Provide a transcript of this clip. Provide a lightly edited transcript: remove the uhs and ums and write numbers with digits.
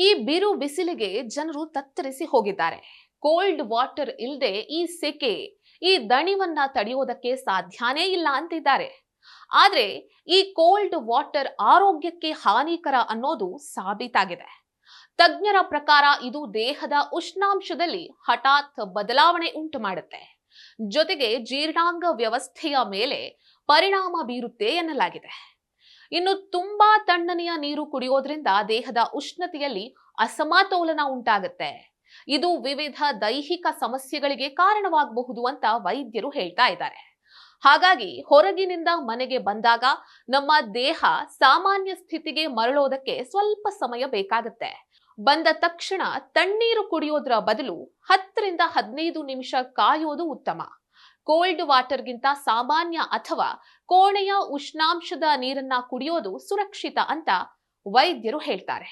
ಈ ಬಿರು ಬಿಸಿಲಿಗೆ ಜನರು ತತ್ತರಿಸಿ ಹೋಗಿದ್ದಾರೆ. ಕೋಲ್ಡ್ ವಾಟರ್ ಇಲ್ಲದೆ ಈ ಸೆಕೆ, ಈ ದಣಿವನ್ನ ತಡೆಯೋದಕ್ಕೆ ಸಾಧ್ಯನೇ ಇಲ್ಲ ಅಂತಿದ್ದಾರೆ. ಆದ್ರೆ ಈ ಕೋಲ್ಡ್ ವಾಟರ್ ಆರೋಗ್ಯಕ್ಕೆ ಹಾನಿಕರ ಅನ್ನೋದು ಸಾಬೀತಾಗಿದೆ. ತಜ್ಞರ ಪ್ರಕಾರ ಇದು ದೇಹದ ಉಷ್ಣಾಂಶದಲ್ಲಿ ಹಠಾತ್ ಬದಲಾವಣೆ ಉಂಟು ಮಾಡುತ್ತೆ, ಜೊತೆಗೆ ಜೀರ್ಣಾಂಗ ವ್ಯವಸ್ಥೆಯ ಮೇಲೆ ಪರಿಣಾಮ ಬೀರುತ್ತೆ ಎನ್ನಲಾಗಿದೆ. ಇನ್ನು ತುಂಬಾ ತಣ್ಣನೆಯ ನೀರು ಕುಡಿಯೋದ್ರಿಂದ ದೇಹದ ಉಷ್ಣತೆಯಲ್ಲಿ ಅಸಮತೋಲನ ಉಂಟಾಗುತ್ತೆ. ಇದು ವಿವಿಧ ದೈಹಿಕ ಸಮಸ್ಯೆಗಳಿಗೆ ಕಾರಣವಾಗಬಹುದು ಅಂತ ವೈದ್ಯರು ಹೇಳ್ತಾ ಇದ್ದಾರೆ. ಹಾಗಾಗಿ ಹೊರಗಿನಿಂದ ಮನೆಗೆ ಬಂದಾಗ ನಮ್ಮ ದೇಹ ಸಾಮಾನ್ಯ ಸ್ಥಿತಿಗೆ ಮರಳೋದಕ್ಕೆ ಸ್ವಲ್ಪ ಸಮಯ ಬೇಕಾಗುತ್ತೆ. ಬಂದ ತಕ್ಷಣ ತಣ್ಣೀರು ಕುಡಿಯೋದ್ರ ಬದಲು 10 ರಿಂದ 15 ನಿಮಿಷ ಕಾಯೋದು ಉತ್ತಮ. ಕೋಲ್ಡ್ ವಾಟರ್ಗಿಂತ ಸಾಮಾನ್ಯ ಅಥವಾ ಕೋಣೆಯ ಉಷ್ಣಾಂಶದ ನೀರನ್ನ ಕುಡಿಯೋದು ಸುರಕ್ಷಿತ ಅಂತ ವೈದ್ಯರು ಹೇಳ್ತಾರೆ.